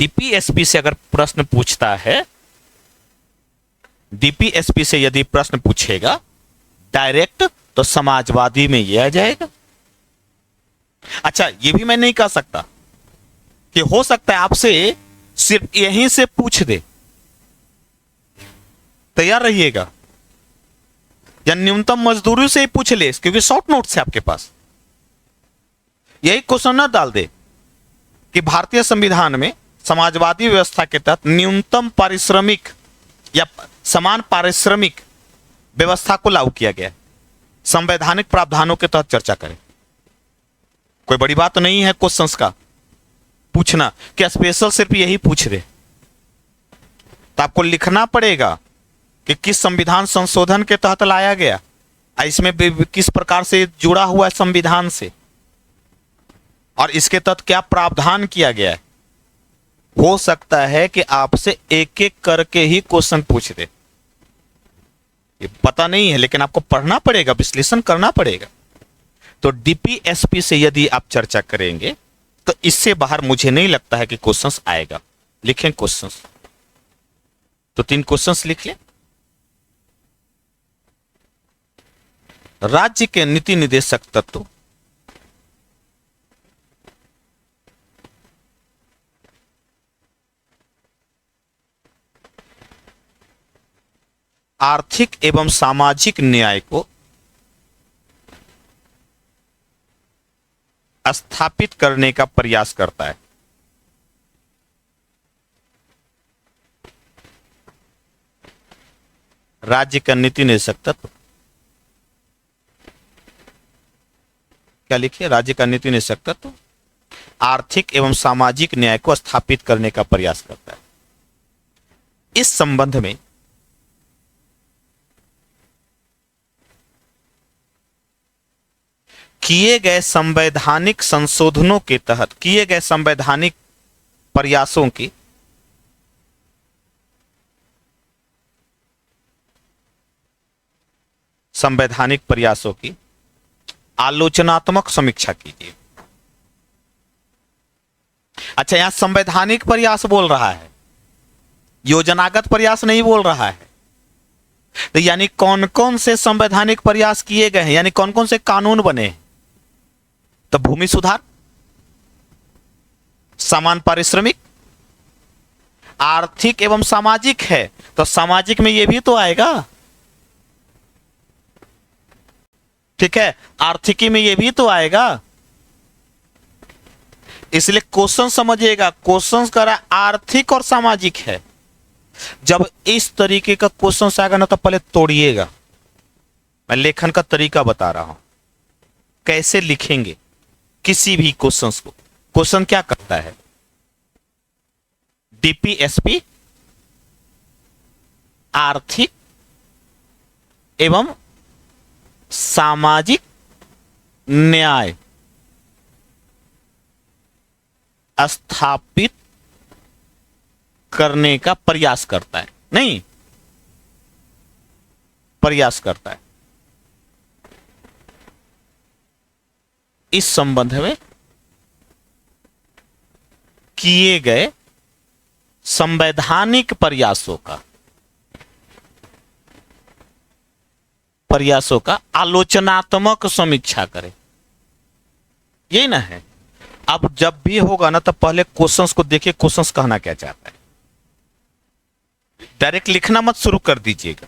DPSP से अगर प्रश्न पूछता है, डीपीएसपी से यदि प्रश्न पूछेगा डायरेक्ट, तो समाजवादी में ये आ जाएगा। अच्छा, ये भी मैं नहीं कह सकता कि हो सकता है आपसे सिर्फ यहीं से पूछ दे, तैयार रहिएगा, या न्यूनतम मजदूरी से ही पूछ ले, क्योंकि शॉर्ट नोट्स है आपके पास। यही क्वेश्चन ना डाल दे कि भारतीय संविधान में समाजवादी व्यवस्था के तहत न्यूनतम पारिश्रमिक या समान पारिश्रमिक व्यवस्था को लागू किया गया है, संवैधानिक प्रावधानों के तहत चर्चा करें। कोई बड़ी बात नहीं है क्वेश्चंस का पूछना, क्या स्पेशल सिर्फ यही पूछ दे। तो आपको लिखना पड़ेगा कि किस संविधान संशोधन के तहत लाया गया, इसमें किस प्रकार से जुड़ा हुआ है संविधान से, और इसके तहत क्या प्रावधान किया गया है। हो सकता है कि आपसे एक एक करके ही क्वेश्चन पूछ दे, ये पता नहीं है, लेकिन आपको पढ़ना पड़ेगा, विश्लेषण करना पड़ेगा। तो डीपीएसपी से यदि आप चर्चा करेंगे तो इससे बाहर मुझे नहीं लगता है कि क्वेश्चंस आएगा। लिखें क्वेश्चंस, तो 3 क्वेश्चंस लिख लें। राज्य के नीति निदेशक तत्व आर्थिक एवं सामाजिक न्याय को स्थापित करने का प्रयास करता है। राज्य का नीति निदेशक तत्व क्या लिखिए? राज्य का नीति निदेशक तत्व आर्थिक एवं सामाजिक न्याय को स्थापित करने का प्रयास करता है। इस संबंध में किए गए संवैधानिक संशोधनों के तहत किए गए संवैधानिक प्रयासों की आलोचनात्मक समीक्षा कीजिए। अच्छा, यहां संवैधानिक प्रयास बोल रहा है, योजनागत प्रयास नहीं बोल रहा है। तो यानी कौन कौन से संवैधानिक प्रयास किए गए हैं, यानी कौन कौन से कानून बने हैं? तो भूमि सुधार, समान पारिश्रमिक, आर्थिक एवं सामाजिक है, तो सामाजिक में यह भी तो आएगा। ठीक है, आर्थिकी में यह भी तो आएगा। इसलिए क्वेश्चन समझिएगा, क्वेश्चन करा आर्थिक और सामाजिक है। जब इस तरीके का क्वेश्चन आएगा ना, तो पहले तोड़िएगा। मैं लेखन का तरीका बता रहा हूं, कैसे लिखेंगे किसी भी क्वेश्चन को। क्वेश्चन क्या करता है? डीपीएसपी आर्थिक एवं सामाजिक न्याय स्थापित करने का प्रयास करता है, नहीं प्रयास करता है। इस संबंध में किए गए संवैधानिक प्रयासों का आलोचनात्मक समीक्षा करें, यही ना है। अब जब भी होगा ना, तब पहले क्वेश्चंस को देखिए, क्वेश्चंस कहना क्या चाहता है। डायरेक्ट लिखना मत शुरू कर दीजिएगा,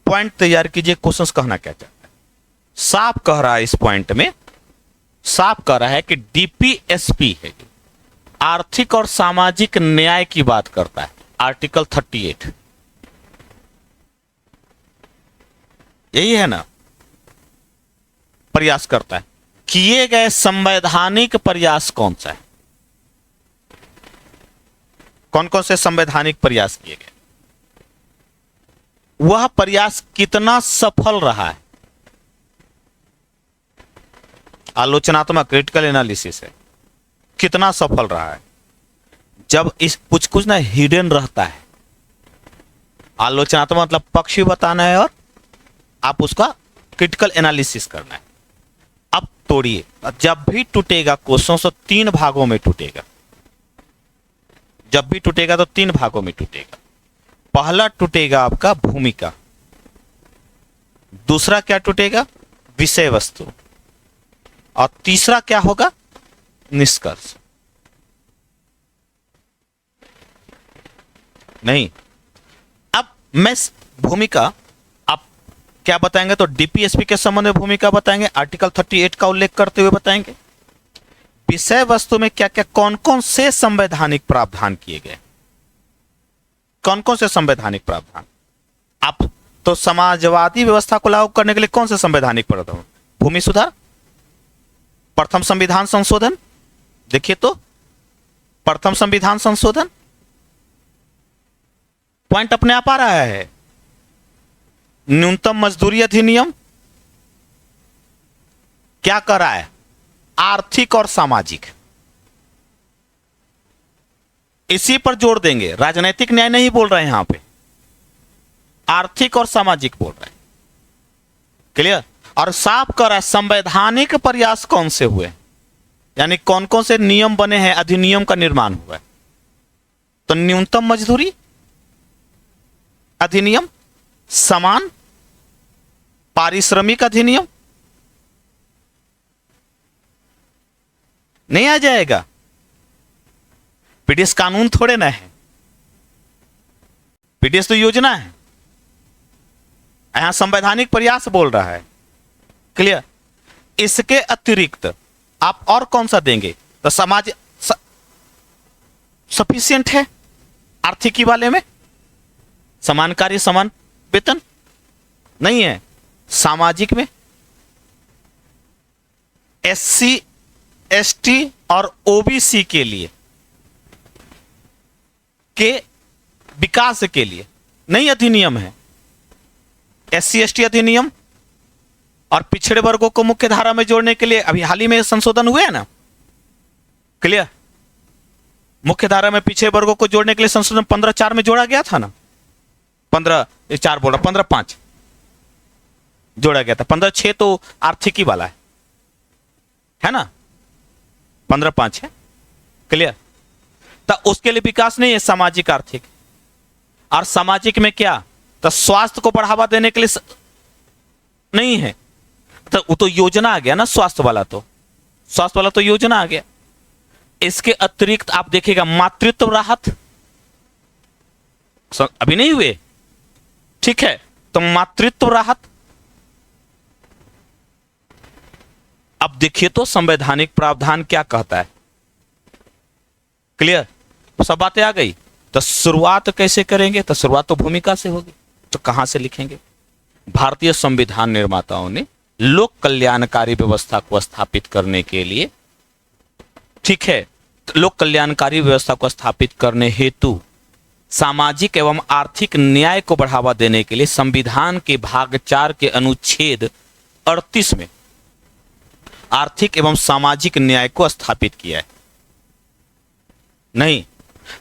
पॉइंट तैयार कीजिए, क्वेश्चंस कहना क्या चाहता है। साफ कह रहा है, इस पॉइंट में साफ कह रहा है कि डीपीएसपी है, आर्थिक और सामाजिक न्याय की बात करता है। आर्टिकल 38 यही है ना, प्रयास करता है। किए गए संवैधानिक प्रयास कौन सा है? कौन कौन से संवैधानिक प्रयास किए गए, वह प्रयास कितना सफल रहा है? आलोचनात्मक क्रिटिकल एनालिसिस है, कितना सफल रहा है। जब इस कुछ ना हिडन रहता है, आलोचनात्मक मतलब पक्ष भी बताना है और आप उसका क्रिटिकल एनालिसिस करना है। अब तोड़िए, जब भी टूटेगा क्वेश्चन तो 3 भागों में टूटेगा। जब भी टूटेगा तो 3 भागों में टूटेगा। पहला टूटेगा आपका भूमिका, दूसरा क्या टूटेगा, विषय वस्तु, और तीसरा क्या होगा, निष्कर्ष। नहीं, अब मैं भूमिका आप क्या बताएंगे, तो डीपीएसपी के संबंध में भूमिका बताएंगे, आर्टिकल 38 का उल्लेख करते हुए बताएंगे। विषय वस्तु में क्या क्या कौन कौन से संवैधानिक प्रावधान किए गए, कौन कौन से संवैधानिक प्रावधान। आप तो समाजवादी व्यवस्था को लागू करने के लिए कौन से संवैधानिक प्रावधान, भूमि सुधार, प्रथम संविधान संशोधन, देखिए तो प्रथम संविधान संशोधन, पॉइंट अपने आप आ रहा है। न्यूनतम मजदूरी अधिनियम क्या कर रहा है, आर्थिक और सामाजिक, इसी पर जोर देंगे, राजनीतिक न्याय नहीं बोल रहे हैं यहां पे, आर्थिक और सामाजिक बोल रहे हैं, क्लियर। और साफ कर रहा है संवैधानिक प्रयास कौन से हुए, यानी कौन कौन से नियम बने हैं, अधिनियम का निर्माण हुआ है। तो न्यूनतम मजदूरी अधिनियम, समान पारिश्रमिक अधिनियम, नहीं आ जाएगा, पीडीएस कानून थोड़े ना है, पीडीएस तो योजना है, यहां संवैधानिक प्रयास बोल रहा है, क्लियर। इसके अतिरिक्त आप और कौन सा देंगे, तो समाज सफिशिएंट है आर्थिकी वाले में, समान कार्य समान वेतन नहीं है, सामाजिक में एससी एसटी और ओबीसी के लिए के विकास के लिए नई अधिनियम है, एससी एसटी अधिनियम, और पिछड़े वर्गों को मुख्य धारा में जोड़ने के लिए अभी हाल ही में संशोधन हुए हैं ना, क्लियर। मुख्य धारा में पिछड़े वर्गों को जोड़ने के लिए संशोधन 15(4) में जोड़ा गया था ना, 15(4) बोल रहा, 15(5) जोड़ा गया था, 15(6) तो आर्थिकी वाला है ना, 15(5) है, क्लियर। तो उसके लिए विकास नहीं है, सामाजिक आर्थिक। और सामाजिक में क्या, तो स्वास्थ्य को बढ़ावा देने के लिए नहीं है, तो वो तो योजना आ गया ना, स्वास्थ्य वाला तो योजना आ गया। इसके अतिरिक्त आप देखिएगा मातृत्व राहत अभी नहीं हुए, ठीक है, तो मातृत्व राहत। अब देखिए तो संवैधानिक प्रावधान क्या कहता है, क्लियर, सब बातें आ गई। तो शुरुआत कैसे करेंगे, तो शुरुआत तो भूमिका से होगी, तो कहां से लिखेंगे। भारतीय संविधान निर्माताओं ने लोक कल्याणकारी व्यवस्था को स्थापित करने के लिए, ठीक है, तो लोक कल्याणकारी व्यवस्था को स्थापित करने हेतु सामाजिक एवं आर्थिक न्याय को बढ़ावा देने के लिए संविधान के भाग 4 के अनुच्छेद 38 में आर्थिक एवं सामाजिक न्याय को स्थापित किया है, नहीं,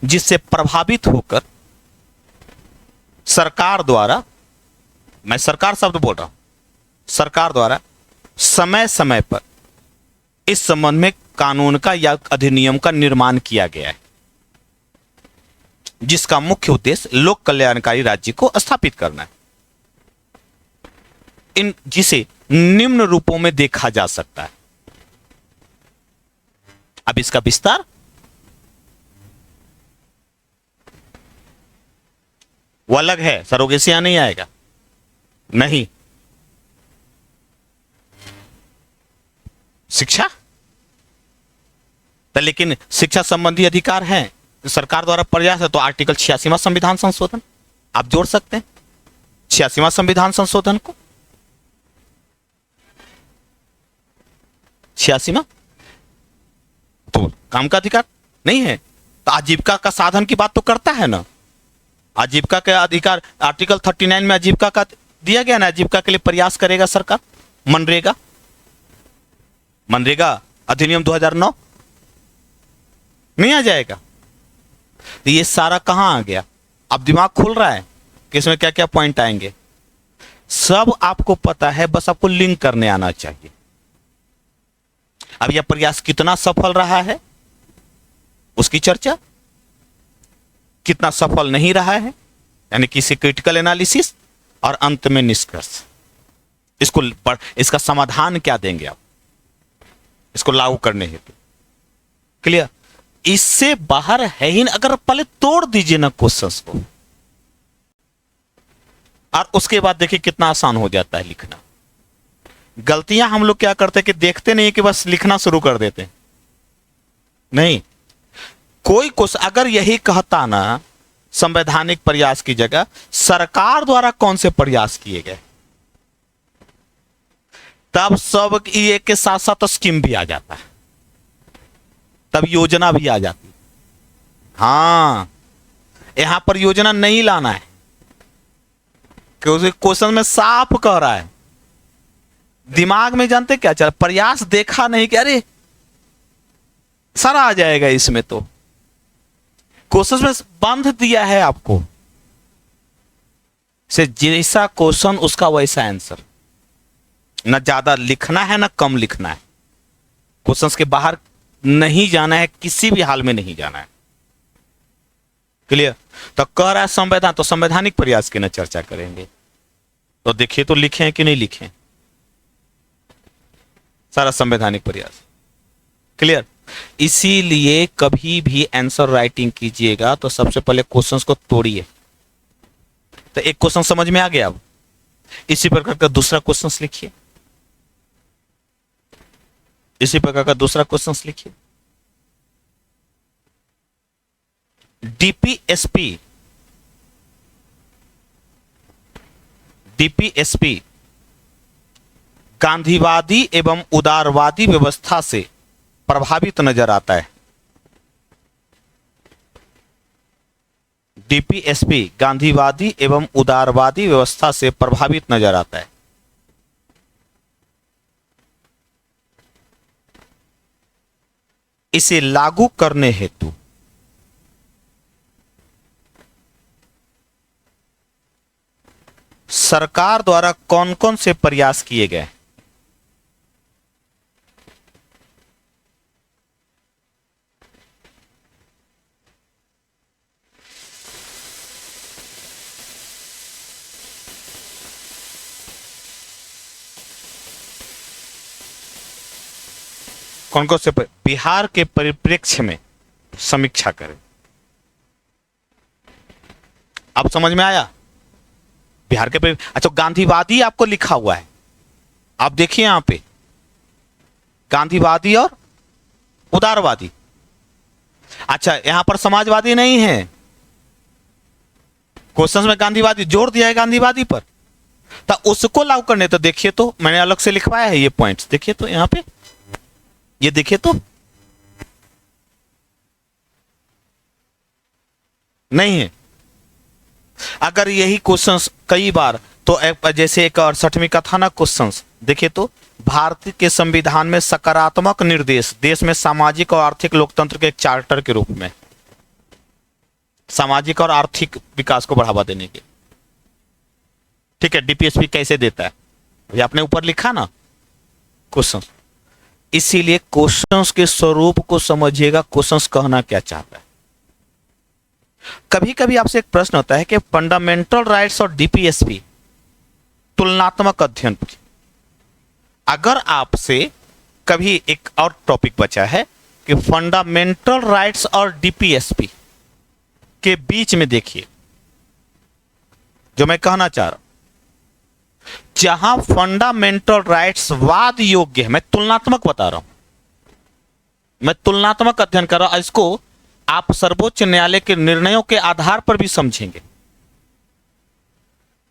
जिससे प्रभावित होकर सरकार द्वारा, मैं सरकार शब्द बोल रहा हूं, सरकार द्वारा समय समय पर इस संबंध में कानून का या अधिनियम का निर्माण किया गया है, जिसका मुख्य उद्देश्य लोक कल्याणकारी राज्य को स्थापित करना है। इन जिसे निम्न रूपों में देखा जा सकता है। अब इसका विस्तार वो अलग है, सरोगेसी यहां नहीं आएगा, नहीं। शिक्षा तो, लेकिन शिक्षा संबंधी अधिकार है तो सरकार द्वारा प्रयास है, तो आर्टिकल 86वां संविधान संशोधन आप जोड़ सकते हैं, 86वां संविधान संशोधन को, 86वां तो काम का अधिकार नहीं है, तो आजीविका का साधन की बात तो करता है ना, आजीविका का अधिकार आर्टिकल 39 में आजीविका का दिया गया ना, आजीविका के लिए प्रयास करेगा सरकार, मनरेगा, मनरेगा अधिनियम 2009 नहीं आ जाएगा। तो ये सारा कहां आ गया, अब दिमाग खुल रहा है कि इसमें क्या क्या पॉइंट आएंगे, सब आपको पता है, बस आपको लिंक करने आना चाहिए। अब यह प्रयास कितना सफल रहा है उसकी चर्चा कितना सफल नहीं रहा है, यानी किसी क्रिटिकल एनालिसिस, और अंत में निष्कर्ष। इसका समाधान क्या देंगे आप इसको लागू करने हेतु। क्लियर? इससे बाहर है ही नहीं। अगर पहले तोड़ दीजिए ना क्वेश्चंस को, और उसके बाद देखिए कितना आसान हो जाता है लिखना। गलतियां हम लोग क्या करते हैं कि देखते नहीं कि बस लिखना शुरू कर देते हैं। नहीं, कोई क्वेश्चन अगर यही कहता ना संवैधानिक प्रयास की जगह सरकार द्वारा कौन से प्रयास किए गए, तब सब ये के साथ साथ स्कीम भी आ जाता है, तब योजना भी आ जाती है। हाँ, यहां पर योजना नहीं लाना है क्योंकि क्वेश्चन में साफ कह रहा है। दिमाग में जानते क्या चल, प्रयास देखा नहीं कि अरे सारा आ जाएगा इसमें, तो क्वेश्चन में बांध दिया है आपको से जैसा क्वेश्चन उसका वैसा आंसर। ना ज्यादा लिखना है ना कम लिखना है, क्वेश्चंस के बाहर नहीं जाना है, किसी भी हाल में नहीं जाना है। क्लियर? तो कह रहा है संवैधान, तो संवैधानिक प्रयास की ना चर्चा करेंगे। तो देखिए तो लिखे हैं कि नहीं लिखे हैं सारा संवैधानिक प्रयास। क्लियर? इसीलिए कभी भी आंसर राइटिंग कीजिएगा तो सबसे पहले क्वेश्चंस को तोड़िए। तो एक क्वेश्चन समझ में आ गया, अब इसी प्रकार का दूसरा क्वेश्चन लिखिए, इसी प्रकार का दूसरा क्वेश्चन लिखिए। डीपीएसपी गांधीवादी एवं उदारवादी व्यवस्था से प्रभावित नजर आता है। डीपीएसपी गांधीवादी एवं उदारवादी व्यवस्था से प्रभावित नजर आता है। इसे लागू करने हेतु सरकार द्वारा कौन कौन से प्रयास किए गए? कौन कौन से बिहार के परिप्रेक्ष्य में समीक्षा करें। अब समझ में आया? बिहार के अच्छा, गांधीवादी आपको लिखा हुआ है, आप देखिए यहां पे गांधीवादी और उदारवादी। अच्छा, यहां पर समाजवादी नहीं है, क्वेश्चन में गांधीवादी जोड़ दिया है गांधीवादी पर, तो उसको लागू करने। तो देखिए, तो मैंने अलग से लिखवाया है ये पॉइंट्स, देखिए तो यहां पे ये देखिए तो नहीं है। अगर यही क्वेश्चंस कई बार, तो जैसे एक 68वीं का था ना क्वेश्चंस, देखिए तो भारत के संविधान में सकारात्मक निर्देश देश में सामाजिक और आर्थिक लोकतंत्र के एक चार्टर के रूप में, सामाजिक और आर्थिक विकास को बढ़ावा देने के। ठीक है, डीपीएसपी कैसे देता है ये आपने ऊपर लिखा ना क्वेश्चन। इसीलिए क्वेश्चंस के स्वरूप को समझिएगा, क्वेश्चंस कहना क्या चाहता है। कभी कभी आपसे एक प्रश्न होता है कि फंडामेंटल राइट्स और डीपीएसपी तुलनात्मक अध्ययन। अगर आपसे कभी एक और टॉपिक बचा है कि फंडामेंटल राइट्स और डीपीएसपी के बीच में देखिए, जो मैं कहना चाह रहा हूं, जहां फंडामेंटल राइट्स वाद योग्य है, मैं तुलनात्मक बता रहा हूं, मैं तुलनात्मक अध्ययन कर रहा हूं, इसको आप सर्वोच्च न्यायालय के निर्णयों के आधार पर भी समझेंगे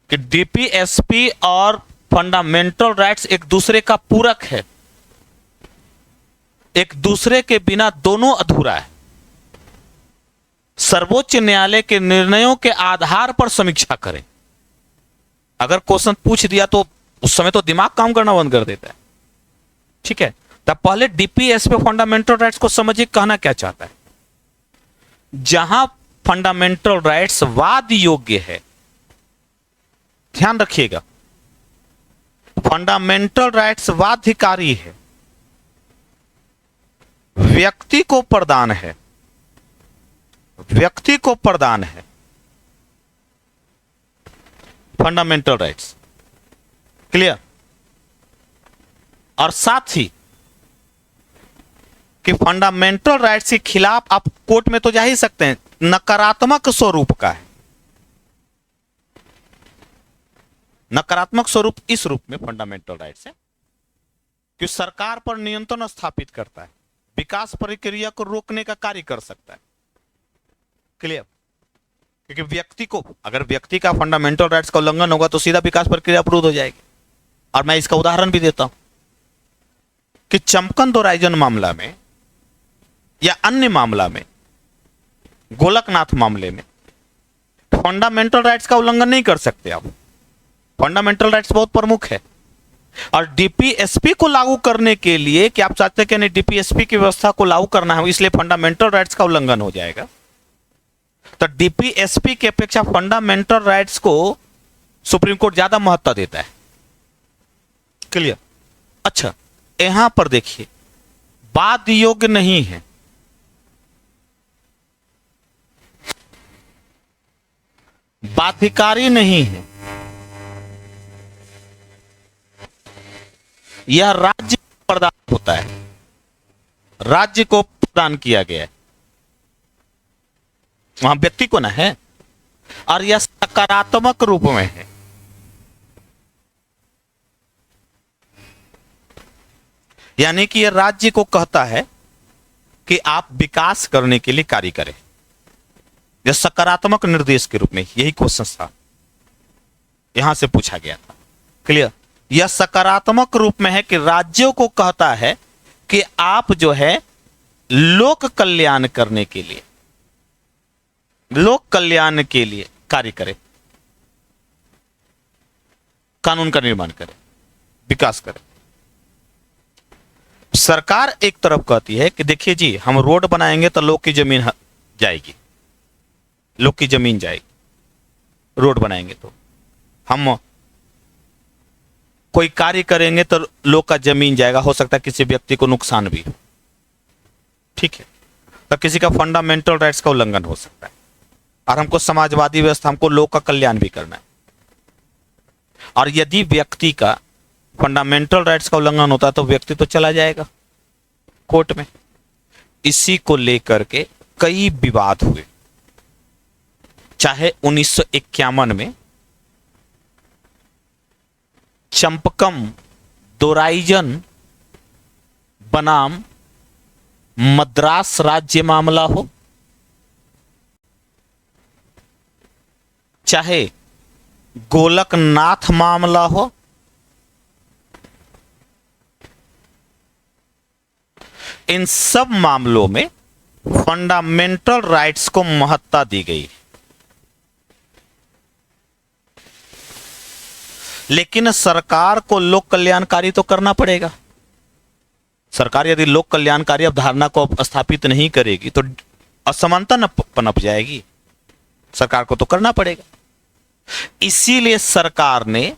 कि डीपीएसपी और फंडामेंटल राइट्स एक दूसरे का पूरक है, एक दूसरे के बिना दोनों अधूरा है। सर्वोच्च न्यायालय के निर्णयों के आधार पर समीक्षा करें। अगर क्वेश्चन पूछ दिया तो उस समय तो दिमाग काम करना बंद कर देता है। ठीक है, तब पहले डीपीएसपी फंडामेंटल राइट्स को समझिए, कहना क्या चाहता है। जहां फंडामेंटल राइट्स वाद योग्य है, ध्यान रखिएगा, फंडामेंटल राइट्स बाध्यकारी है, व्यक्ति को प्रदान है, व्यक्ति को प्रदान है फंडामेंटल राइट्स। क्लियर? और साथ ही कि फंडामेंटल राइट्स के खिलाफ आप कोर्ट में तो जा ही सकते हैं, नकारात्मक स्वरूप का है। नकारात्मक स्वरूप इस रूप में फंडामेंटल राइट्स है कि सरकार पर नियंत्रण स्थापित करता है, विकास प्रक्रिया को रोकने का कार्य कर सकता है। क्लियर? क्योंकि व्यक्ति को, अगर व्यक्ति का फंडामेंटल राइट्स का उल्लंघन होगा तो सीधा विकास प्रक्रिया अवरुद्ध हो जाएगी। और मैं इसका उदाहरण भी देता हूं कि चंपकन दोराइजन मामला में या अन्य मामला में, गोलकनाथ मामले में फंडामेंटल राइट्स का उल्लंघन नहीं कर सकते आप। फंडामेंटल राइट्स बहुत प्रमुख है। और डीपीएसपी को लागू करने के लिए कि आप चाहते हैं कि नहीं डीपीएसपी की व्यवस्था को लागू करना है, इसलिए फंडामेंटल राइट्स का उल्लंघन हो जाएगा, तो डीपीएसपी की अपेक्षा फंडामेंटल राइट्स को सुप्रीम कोर्ट ज्यादा महत्व देता है। क्लियर? अच्छा, यहां पर देखिए, वाद योग्य नहीं है, बाध्यकारी नहीं है, यह राज्य को प्रदान होता है, राज्य को प्रदान किया गया है, वहां व्यक्ति को ना है, और यह सकारात्मक रूप में है। यानी कि यह राज्य को कहता है कि आप विकास करने के लिए कार्य करें। यह सकारात्मक निर्देश के रूप में, यही क्वेश्चन था, यहां से पूछा गया था। क्लियर? यह सकारात्मक रूप में है कि राज्यों को कहता है कि आप जो है लोक कल्याण करने के लिए, लोक कल्याण के लिए कार्य करें, कानून का निर्माण करें, विकास करें। सरकार एक तरफ कहती है कि देखिए जी, हम रोड बनाएंगे तो लोग की जमीन जाएगी, लोग की जमीन जाएगी, रोड बनाएंगे तो हम कोई कार्य करेंगे तो लोग का जमीन जाएगा, हो सकता है किसी व्यक्ति को नुकसान भी हो। ठीक है, तो किसी का फंडामेंटल राइट्स का उल्लंघन हो सकता है, और हमको समाजवादी व्यवस्था, हमको लोग का कल्याण भी करना है। और यदि व्यक्ति का फंडामेंटल राइट्स का उल्लंघन होता है तो व्यक्ति तो चला जाएगा कोर्ट में। इसी को लेकर के कई विवाद हुए, चाहे 1951 में चंपकम दोराइजन बनाम मद्रास राज्य मामला हो, चाहे गोलकनाथ मामला हो, इन सब मामलों में फंडामेंटल राइट्स को महत्ता दी गई। लेकिन सरकार को लोक कल्याणकारी तो करना पड़ेगा। सरकार यदि लोक कल्याणकारी अवधारणा को स्थापित नहीं करेगी तो असमानता न पनप जाएगी, सरकार को तो करना पड़ेगा। इसीलिए सरकार ने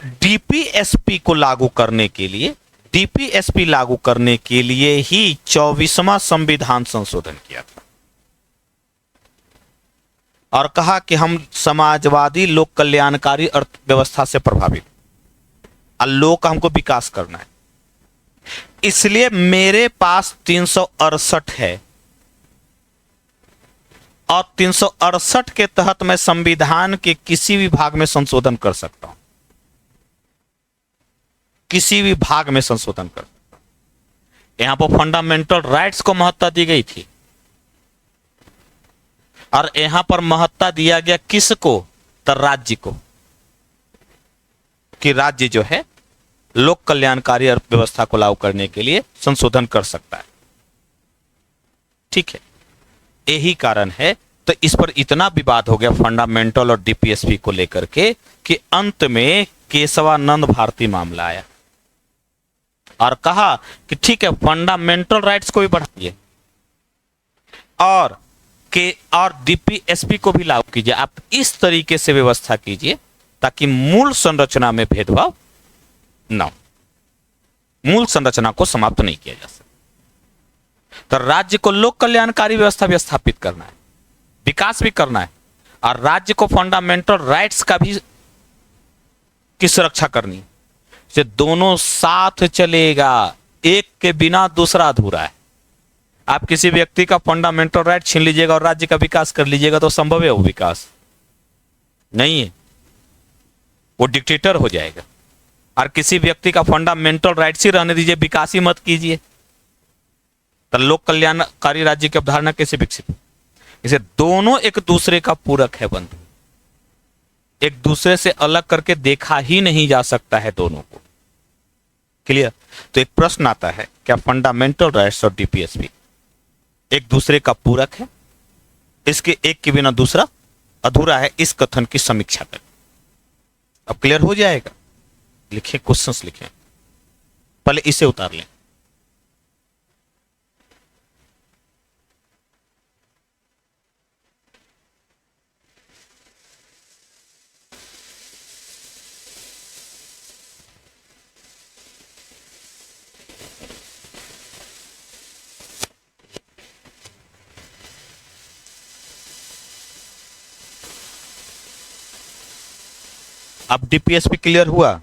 डीपीएसपी को लागू करने के लिए, डीपीएसपी लागू करने के लिए ही 24वां संविधान संशोधन किया था और कहा कि हम समाजवादी लोक कल्याणकारी अर्थव्यवस्था से प्रभावित, और लोक का हमको विकास करना है। इसलिए मेरे पास 368 है और 368 के तहत मैं संविधान के किसी भी भाग में संशोधन कर सकता हूं, किसी भी भाग में संशोधन कर सकता हूं। यहां पर फंडामेंटल राइट्स को महत्ता दी गई थी और यहां पर महत्ता दिया गया किसको? तो राज्य को, कि राज्य जो है लोक कल्याणकारी अर्थव्यवस्था को लागू करने के लिए संशोधन कर सकता है। ठीक है, यही कारण है तो इस पर इतना विवाद हो गया फंडामेंटल और डीपीएसपी को लेकर के कि अंत में केशवानंद भारती मामला आया और कहा कि ठीक है, फंडामेंटल राइट्स को भी बढ़ाइए और डीपीएसपी को भी लागू कीजिए। आप इस तरीके से व्यवस्था कीजिए ताकि मूल संरचना में भेदभाव न हो, मूल संरचना को समाप्त नहीं किया जा सके। तो राज्य को लोक कल्याणकारी व्यवस्था भी स्थापित करना है, विकास भी करना है, और राज्य को फंडामेंटल राइट्स का भी की सुरक्षा करनी है। ये दोनों साथ चलेगा, एक के बिना दूसरा अधूरा है। आप किसी व्यक्ति का फंडामेंटल राइट छीन लीजिएगा और राज्य का विकास कर लीजिएगा तो संभव है वो विकास नहीं है, वो डिक्टेटर हो जाएगा। और किसी व्यक्ति का फंडामेंटल राइट्स ही रहने दीजिए, विकास ही मत कीजिए, तो लोक कल्याणकारी राज्य की अवधारणा कैसे विकसित हो? इसे दोनों एक दूसरे का पूरक है बंधु, एक दूसरे से अलग करके देखा ही नहीं जा सकता है दोनों को। क्लियर? तो एक प्रश्न आता है, क्या फंडामेंटल राइट्स और डीपीएसपी एक दूसरे का पूरक है? इसके एक के बिना दूसरा अधूरा है। इस कथन की समीक्षा करें। अब क्लियर हो जाएगा। लिखें, क्वेश्चंस लिखें, पहले इसे उतार लें। अब डीपीएसपी क्लियर हुआ?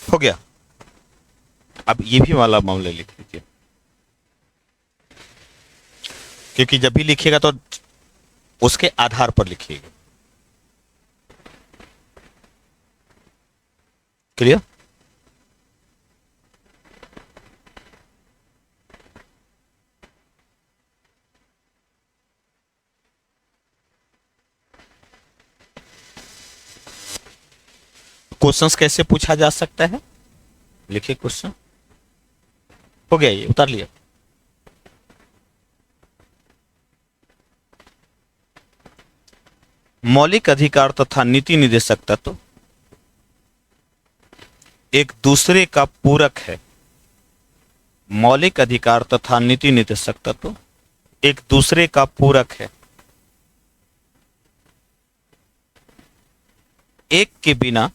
हो गया। अब ये भी वाला मामला लिख लीजिए, क्योंकि जब भी लिखिएगा तो उसके आधार पर लिखिएगा। क्लियर? क्वेश्चंस कैसे पूछा जा सकता है? लिखिए क्वेश्चन। हो गया, ये उतार लिया। मौलिक अधिकार तथा नीति निर्देशक तत्व एक दूसरे का पूरक है। मौलिक अधिकार तथा नीति निर्देशक तत्व एक दूसरे का पूरक है। एक के बिना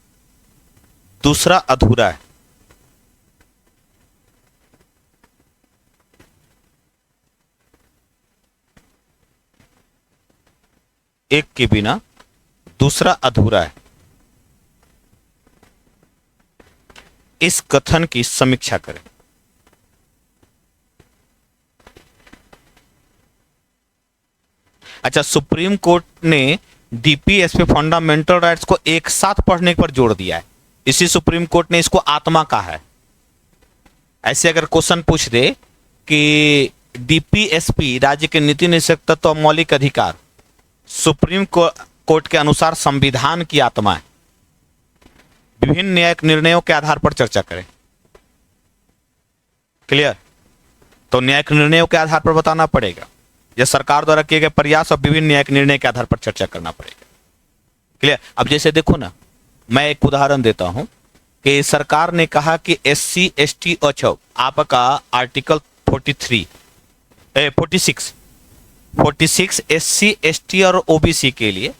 दूसरा अधूरा है। एक के बिना दूसरा अधूरा है। इस कथन की समीक्षा करें। अच्छा, सुप्रीम कोर्ट ने डीपीएसपी फंडामेंटल राइट्स को एक साथ पढ़ने पर जोर दिया है। इसी सुप्रीम कोर्ट ने इसको आत्मा कहा है। ऐसे अगर क्वेश्चन पूछ दे कि डीपीएसपी राज्य के नीति निर्देशक तत्व और मौलिक अधिकार सुप्रीम कोर्ट के अनुसार संविधान की आत्मा है, विभिन्न न्यायिक निर्णयों के आधार पर चर्चा करें। क्लियर? तो न्यायिक निर्णयों के आधार पर बताना पड़ेगा, या सरकार द्वारा किए गए प्रयास और विभिन्न न्यायिक निर्णय के आधार पर चर्चा करना पड़ेगा। क्लियर? अब जैसे देखो ना, मैं एक उदाहरण देता हूं कि सरकार ने कहा कि SC ST अच्छा आपका आर्टिकल 46 SC ST और ओबीसी के लिए,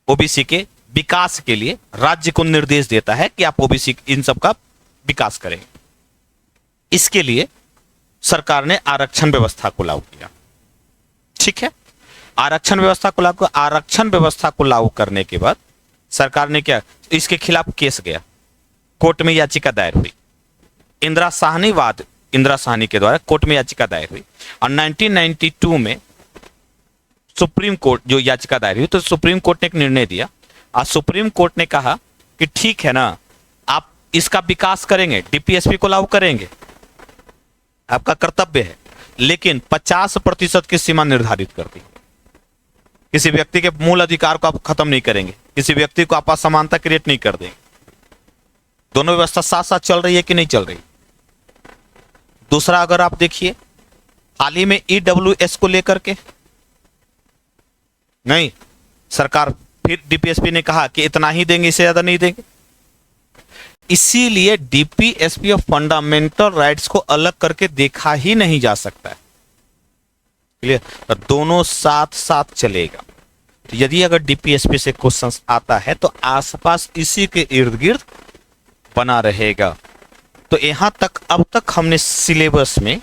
ओबीसी के विकास के लिए राज्य को निर्देश देता है कि आप ओबीसी इन सब का विकास करें। इसके लिए सरकार ने आरक्षण व्यवस्था को लागू किया। ठीक है, आरक्षण व्यवस्था को लागू करने के बाद सरकार ने क्या, इसके खिलाफ केस गया, कोर्ट में याचिका दायर हुई। इंदिरा साहनी वाद इंदिरा साहनी के द्वारा कोर्ट में याचिका दायर हुई और 1992 में सुप्रीम कोर्ट जो याचिका दायर हुई तो सुप्रीम कोर्ट ने एक निर्णय दिया और सुप्रीम कोर्ट ने कहा कि ठीक है ना, आप इसका विकास करेंगे, डीपीएसपी को लागू करेंगे, आपका कर्तव्य है, लेकिन 50% की सीमा निर्धारित कर दी। किसी व्यक्ति के मूल अधिकार को आप खत्म नहीं करेंगे, किसी व्यक्ति को आप असमानता क्रिएट नहीं कर देंगे। दोनों व्यवस्था साथ साथ चल रही है कि नहीं चल रही। दूसरा, अगर आप देखिए हाल ही में ईडब्ल्यूएस को लेकर के नहीं, सरकार फिर डीपीएसपी ने कहा कि इतना ही देंगे, इससे ज्यादा नहीं देंगे। इसीलिए डीपीएसपी और फंडामेंटल राइट्स को अलग करके देखा ही नहीं जा सकता है। क्लियर? तो दोनों साथ साथ चलेगा। तो यदि अगर डीपीएसपी से क्वेश्चन आता है तो आसपास इसी के इर्द गिर्द बना रहेगा। तो यहां तक अब तक हमने सिलेबस में